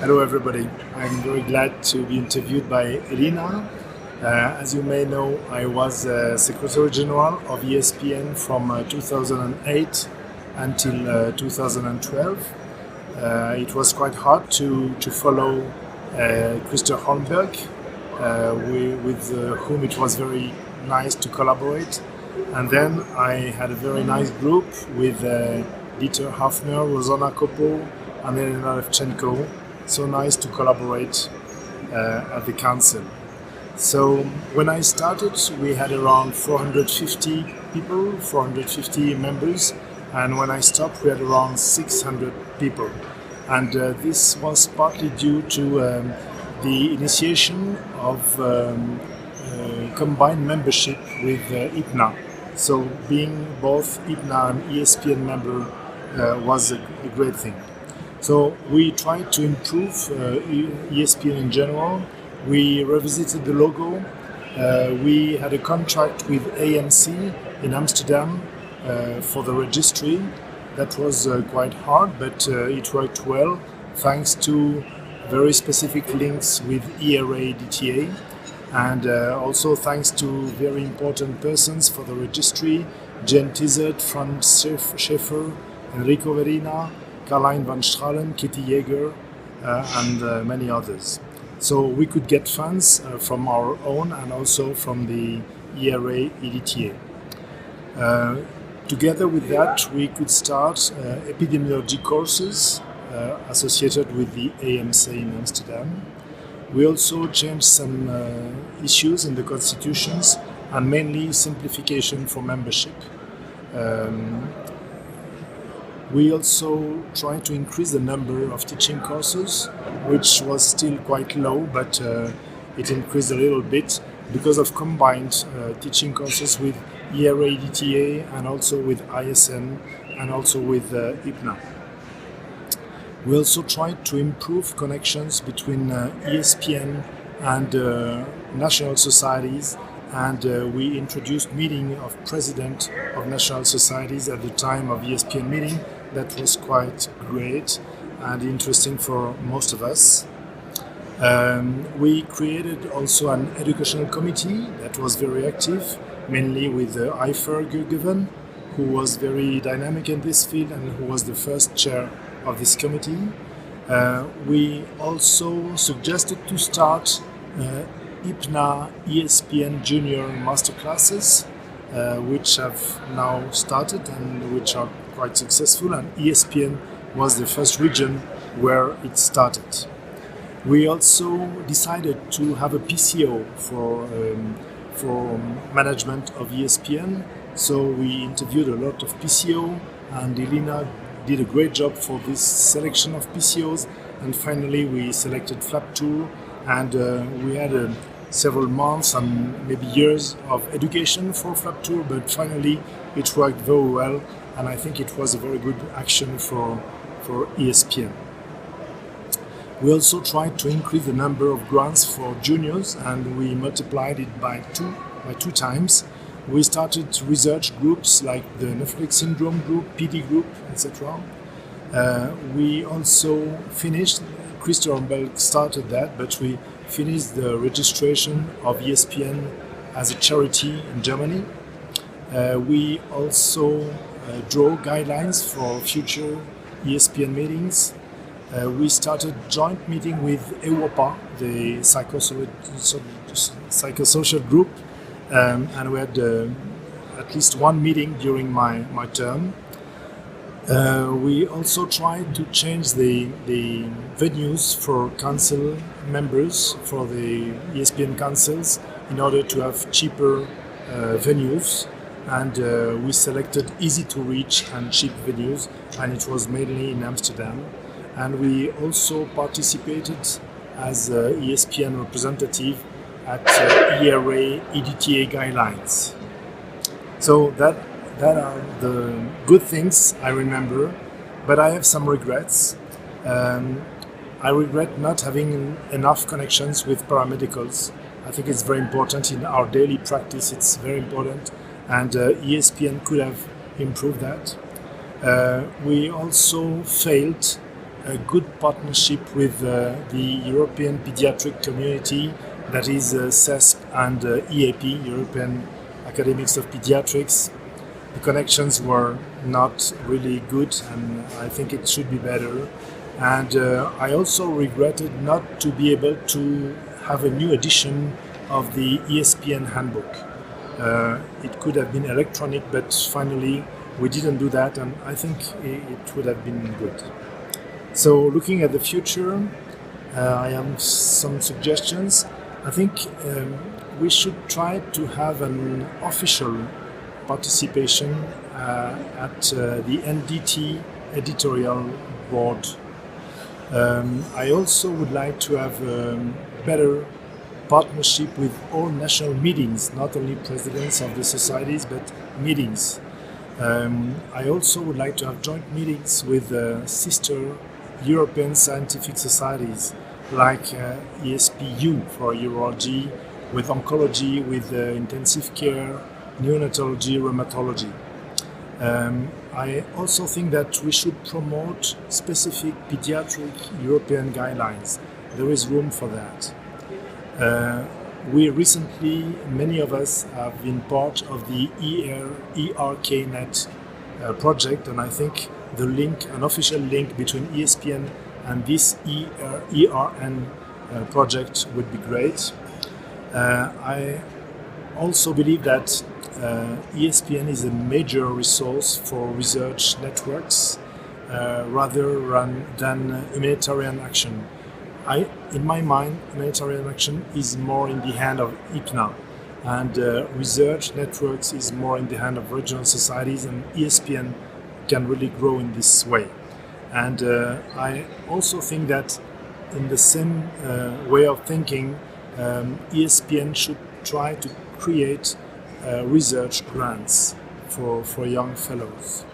Hello everybody, I'm very glad to be interviewed by Elena. As you may know, I was Secretary General of ESPN from 2008 until 2012. It was quite hard to follow Christer Holmberg, with whom it was very nice to collaborate. And then I had a very nice group with Dieter Hafner, Rosanna Kopo, and Elena Levtchenko. So nice to collaborate at the council. So when I started, we had around 450 people, 450 members, and when I stopped, we had around 600 people. And this was partly due to the initiation of combined membership with IPNA. So being both IPNA and ESPN member was a great thing. So we tried to improve ESPN in general. We revisited the logo. We had a contract with AMC in Amsterdam for the registry. That was quite hard, but it worked well thanks to very specific links with ERA DTA, and also thanks to very important persons for the registry: Jen Tizert, Franz Schaeffer, Enrico Verina, Karl-Heinz van Strahlen, Kitty Jäger, and many others. So we could get funds from our own and also from the ERA EDTA. Together with that, we could start epidemiology courses associated with the AMC in Amsterdam. We also changed some issues in the constitutions, and mainly simplification for membership. We also tried to increase the number of teaching courses, which was still quite low, but it increased a little bit because of combined teaching courses with ERA DTA and also with ISN and also with IPNA. We also tried to improve connections between ESPN and national societies, and we introduced meeting of president of national societies at the time of ESPN meeting. That was quite great and interesting for most of us. We created also an educational committee that was very active, mainly with Eifer Gürgeven, who was very dynamic in this field and who was the first chair of this committee. We also suggested to start IPNA ESPN Junior Masterclasses, which have now started and which are quite successful, and ESPN was the first region where it started. We also decided to have a PCO for management of ESPN, so we interviewed a lot of PCO, and Elena did a great job for this selection of PCOs, and finally we selected Flap Tour, and we had several months and maybe years of education for Flap Tour, but finally it worked very well, and I think it was a very good action for ESPN. We also tried to increase the number of grants for juniors, and we multiplied it by two times. We started research groups like the nephrotic syndrome group, PD group, etc. We also finished, Christer Holmberg started that, but we finished the registration of ESPN as a charity in Germany. We also draw guidelines for future ESPN meetings. We started joint meeting with EWOPA, the psychosocial group, and we had at least one meeting during my term. We also tried to change the venues for council members, for the ESPN councils, in order to have cheaper venues, and we selected easy to reach and cheap venues, and it was mainly in Amsterdam. And we also participated as ESPN representative at ERA EDTA guidelines. So that are the good things I remember, but I have some regrets. I regret not having enough connections with paramedicals. I think it's very important in our daily practice, it's very important, and ESPN could have improved that. We also failed a good partnership with the European pediatric community, that is CESP and EAP, European Academics of Pediatrics. The connections were not really good, and I think it should be better. And I also regretted not to be able to have a new edition of the ESPN handbook. It could have been electronic, but finally we didn't do that, and I think it would have been good. So looking at the future, I have some suggestions. I think we should try to have an official participation at the NDT editorial board. I also would like to have better partnership with all national meetings, not only presidents of the societies, but meetings. I also would like to have joint meetings with sister European scientific societies, like ESPU for urology, with oncology, with intensive care, neonatology, rheumatology. I also think that we should promote specific pediatric European guidelines. There is room for that. We recently, many of us have been part of the ERKnet project, and I think the link, an official link between ESPN and this ERN project would be great. I also believe that ESPN is a major resource for research networks rather than humanitarian action. In my mind, humanitarian action is more in the hand of IPNA, and research networks is more in the hand of regional societies, and ESPN can really grow in this way. And I also think that in the same way of thinking, ESPN should try to create research grants for young fellows.